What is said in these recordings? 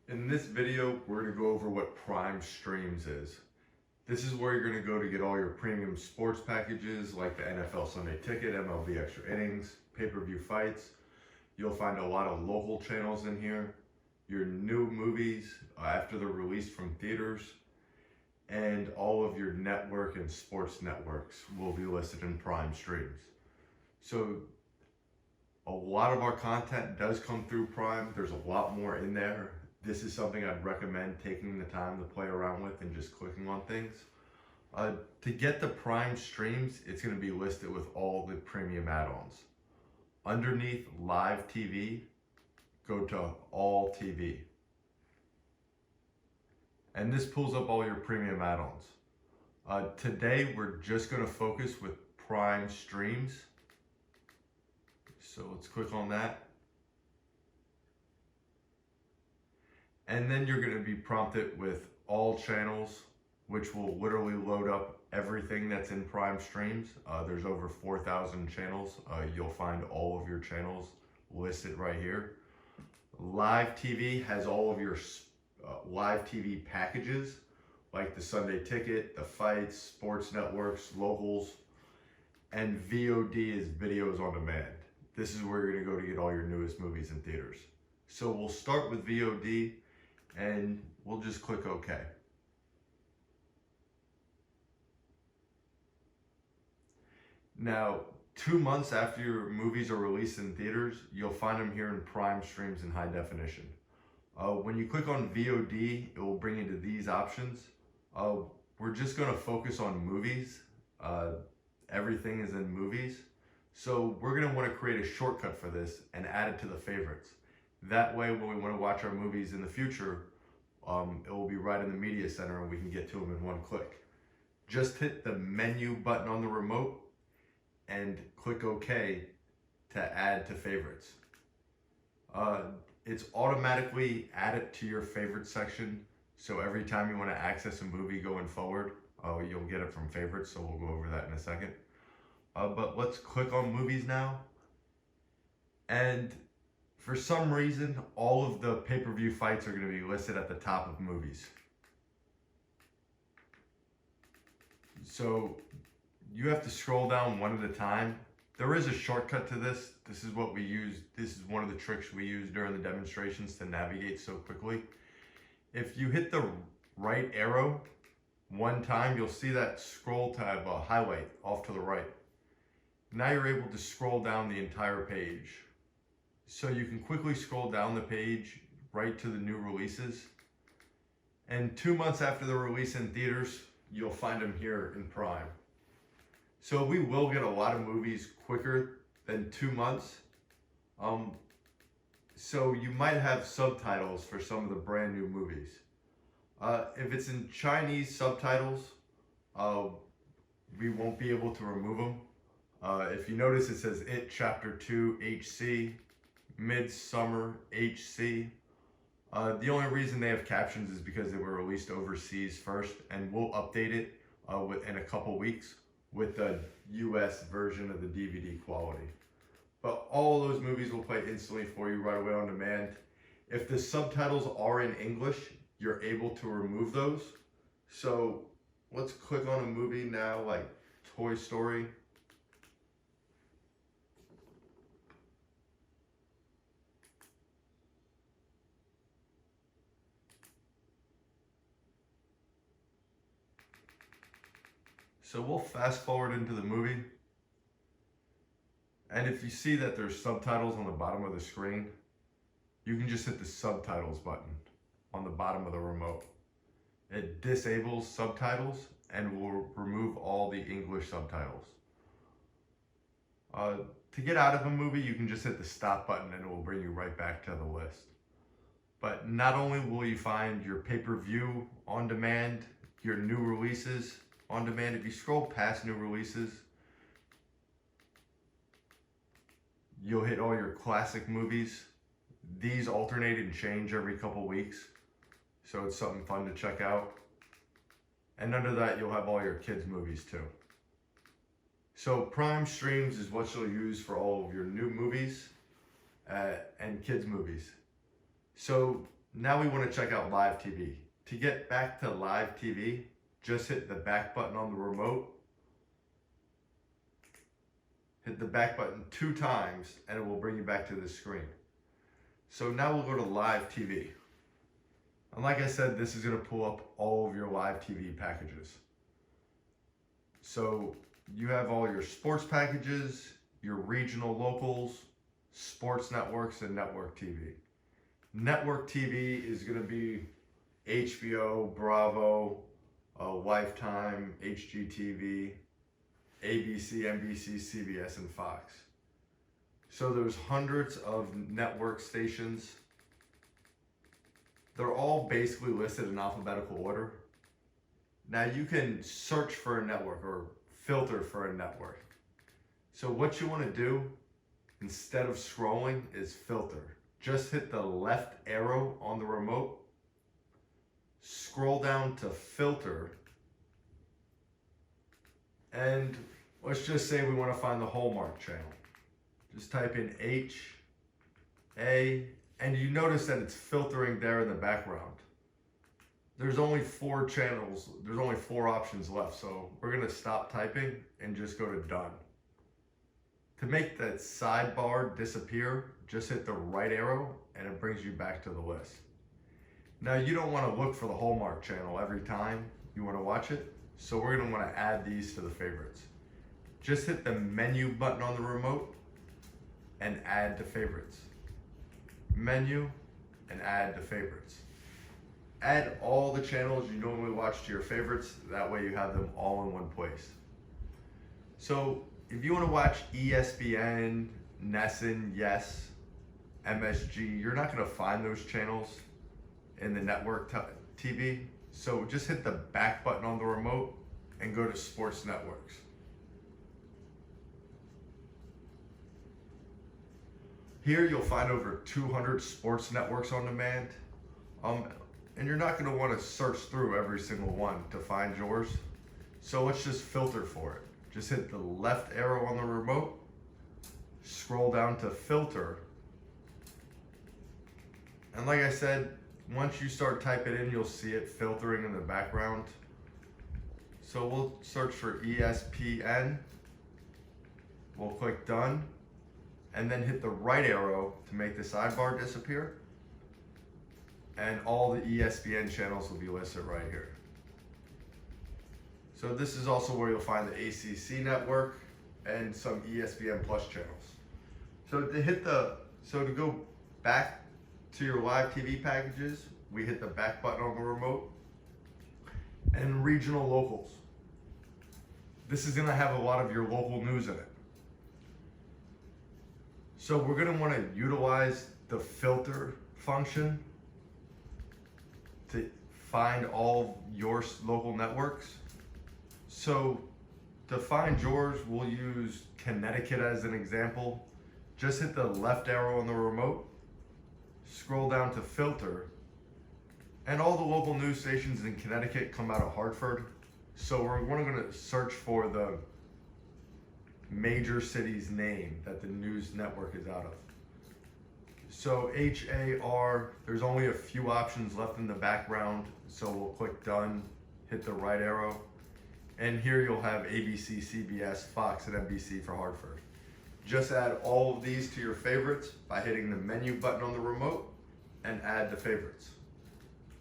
In this video, we're going to go over what Prime Streams is. This is where you're going to go to get all your premium sports packages like the NFL Sunday Ticket, MLB Extra Innings, pay-per-view fights. You'll find a lot of local channels in here, your new movies after they're released from theaters, and all of your network and sports networks will be listed in Prime Streams. So a lot of our content does come through Prime. There's a lot more in there. This is something I'd recommend taking the time to play around with and just clicking on things. To get the Prime Streams, it's going to be listed with all the premium add-ons. Underneath Live TV, go to All TV. And this pulls up all your premium add-ons. Today, we're just going to focus with Prime Streams. So let's click on that. And then you're going to be prompted with all channels, which will literally load up everything that's in Prime Streams. There's over 4,000 channels. You'll find all of your channels listed right here. Live TV has all of your live TV packages, like the Sunday Ticket, the fights, sports networks, locals, and VOD is videos on demand. This is where you're going to go to get all your newest movies in theaters. So we'll start with VOD. And we'll just click OK. Now, 2 months after your movies are released in theaters, you'll find them here in Prime Streams in high definition. When you click on VOD, it will bring you to these options. We're just going to focus on movies. Everything is in movies. So we're going to want to create a shortcut for this and add it to the favorites. That way, when we want to watch our movies in the future, it will be right in the media center and we can get to them in one click. Just hit the menu button on the remote and click OK to add to favorites. It's automatically added to your favorite section. So every time you want to access a movie going forward, you'll get it from favorites. So we'll go over that in a second. But let's click on movies now. And for some reason, all of the pay-per-view fights are going to be listed at the top of movies. So you have to scroll down one at a time. There is a shortcut to this. This is what we use. This is one of the tricks we use during the demonstrations to navigate so quickly. If you hit the right arrow one time, you'll see that scroll tab highlight off to the right. Now you're able to scroll down the entire page. So you can quickly scroll down the page right to the new releases. And 2 months after the release in theaters, you'll find them here in Prime. So we will get a lot of movies quicker than 2 months. So you might have subtitles for some of the brand new movies. If it's in Chinese subtitles, we won't be able to remove them. If you notice, it says It Chapter 2 HC. Midsummer HC. The only reason they have captions is because they were released overseas first, and we'll update it in a couple weeks with the US version of the DVD quality. But all of those movies will play instantly for you right away on demand. If the subtitles are in English, you're able to remove those. So let's click on a movie now like Toy Story. So we'll fast forward into the movie. And if you see that there's subtitles on the bottom of the screen, you can just hit the subtitles button on the bottom of the remote. It disables subtitles and will remove all the English subtitles. To get out of a movie, you can just hit the stop button and it will bring you right back to the list. But not only will you find your pay-per-view on demand, your new releases on demand. If you scroll past new releases, you'll hit all your classic movies. These alternate and change every couple weeks, so it's something fun to check out. And under that, you'll have all your kids' movies too. So Prime Streams is what you'll use for all of your new movies and kids' movies. So Now we want to check out live TV. To get back to live TV, just hit the back button on the remote. Hit the back button 2 times and it will bring you back to the screen. So now we'll go to live TV. And like I said, this is going to pull up all of your live TV packages. So you have all your sports packages, your regional locals, sports networks, and network TV. Network TV is going to be HBO, Bravo, Lifetime, HGTV, ABC, NBC, CBS, and Fox. So there's hundreds of network stations. They're all basically listed in alphabetical order. Now you can search for a network or filter for a network. So what you want to do instead of scrolling is filter. Just hit the left arrow on the remote, scroll down to filter, and let's just say we want to find the Hallmark channel. Just type in H, A, and you notice that it's filtering there in the background. There's only 4 channels, there's only 4 options left, so we're going to stop typing and just go to done. To make that sidebar disappear, just hit the right arrow and it brings you back to the list. Now you don't want to look for the Hallmark channel every time you want to watch it, so we're going to want to add these to the favorites. Just hit the menu button on the remote and add to favorites. Menu and add to favorites. Add all the channels you normally watch to your favorites, that way you have them all in one place. So if you want to watch ESPN, NESN, Yes, MSG, you're not going to find those channels in the network TV. So just hit the back button on the remote and go to sports networks. Here you'll find over 200 sports networks on demand. And you're not going to want to search through every single one to find yours. So let's just filter for it. Just hit the left arrow on the remote, scroll down to filter. And like I said, once you start typing in, you'll see it filtering in the background. So we'll search for ESPN. We'll click done and then hit the right arrow to make the sidebar disappear. And all the ESPN channels will be listed right here. So this is also where you'll find the ACC network and some ESPN Plus channels. So to go back to your live TV packages, we hit the back button on the remote. And regional locals. This is gonna have a lot of your local news in it. So we're gonna wanna utilize the filter function to find all your local networks. So to find yours, we'll use Connecticut as an example. Just hit the left arrow on the remote, scroll down to filter, and all the local news stations in Connecticut come out of Hartford. So we're going to search for the major city's name that the news network is out of. So HAR, there's only a few options left in the background, so we'll click done, hit the right arrow, and here you'll have ABC, CBS, Fox, and NBC for Hartford. Just add all of these to your favorites by hitting the menu button on the remote and add to favorites.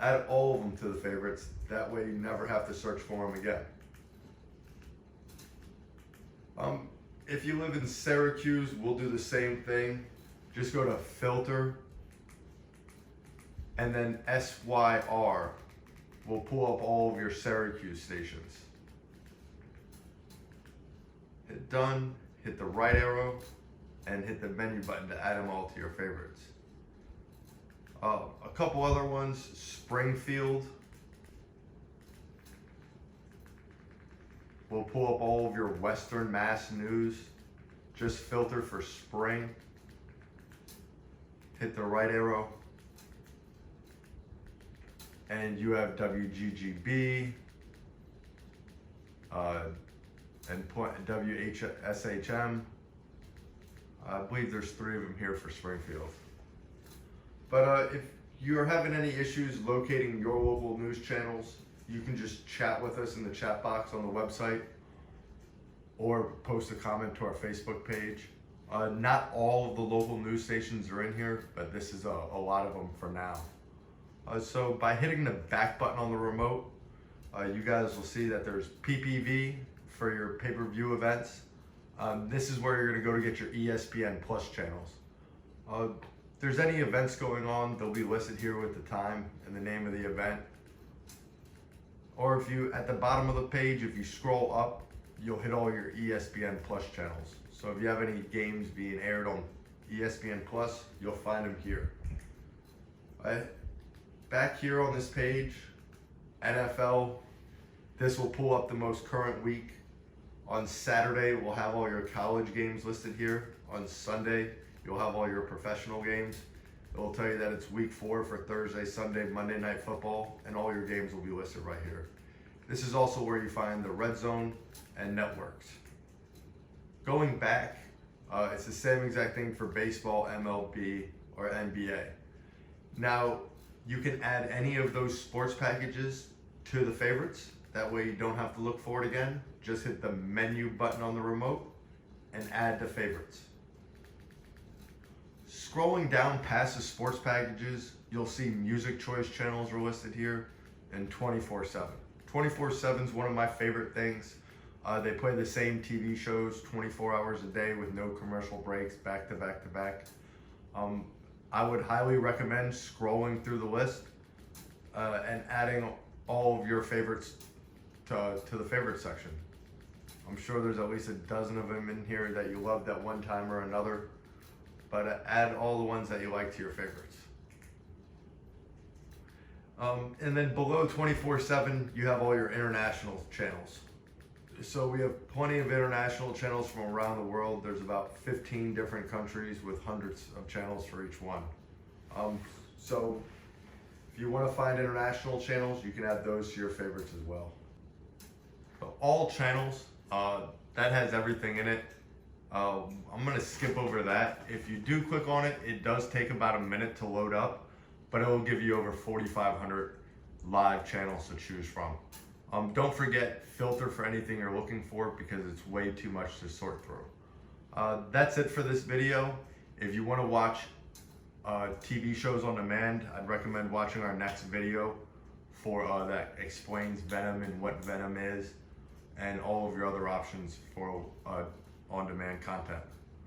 Add all of them to the favorites, that way you never have to search for them again. If you live in Syracuse, we'll do the same thing. Just go to filter and then SYR will pull up all of your Syracuse stations. Hit done, hit the right arrow, and hit the menu button to add them all to your favorites. A couple other ones, Springfield. We'll pull up all of your Western Mass news. Just filter for spring. Hit the right arrow. And you have WGGB and WHSHM. I believe there's 3 of them here for Springfield. But you're having any issues locating your local news channels, you can just chat with us in the chat box on the website or post a comment to our Facebook page. Not all of the local news stations are in here, but this is a lot of them for now. So by hitting the back button on the remote, you guys will see that there's PPV for your pay-per-view events. This is where you're going to go to get your ESPN Plus channels. If there's any events going on, they'll be listed here with the time and the name of the event. Or if you, at the bottom of the page, if you scroll up, you'll hit all your ESPN Plus channels. So if you have any games being aired on ESPN Plus, you'll find them here. Back here on this page, NFL, this will pull up the most current week. On Saturday, we'll have all your college games listed here. On Sunday, you'll have all your professional games. It will tell you that it's week 4 for Thursday, Sunday, Monday Night Football, and all your games will be listed right here. This is also where you find the Red Zone and networks. Going back, it's the same exact thing for baseball, MLB, or NBA. Now, you can add any of those sports packages to the favorites. That way you don't have to look for it again. Just hit the menu button on the remote and add to favorites. Scrolling down past the sports packages, you'll see music choice channels are listed here and 24/7. 24/7 is one of my favorite things. They play the same TV shows 24 hours a day with no commercial breaks, back to back to back. I would highly recommend scrolling through the list and adding all of your favorites to the favorite section. I'm sure there's at least a dozen of them in here that you loved at one time or another, but add all the ones that you like to your favorites. And then below 24/7, you have all your international channels. So we have plenty of international channels from around the world. There's about 15 different countries with hundreds of channels for each one. So if you want to find international channels, you can add those to your favorites as well. So all channels, that has everything in it. I'm going to skip over that. If you do click on it, it does take about a minute to load up, but it will give you over 4,500 live channels to choose from. Don't forget, filter for anything you're looking for because it's way too much to sort through. That's it for this video. If you want to watch TV shows on demand, I'd recommend watching our next video for that explains Venom and what Venom is and all of your other options for on-demand content.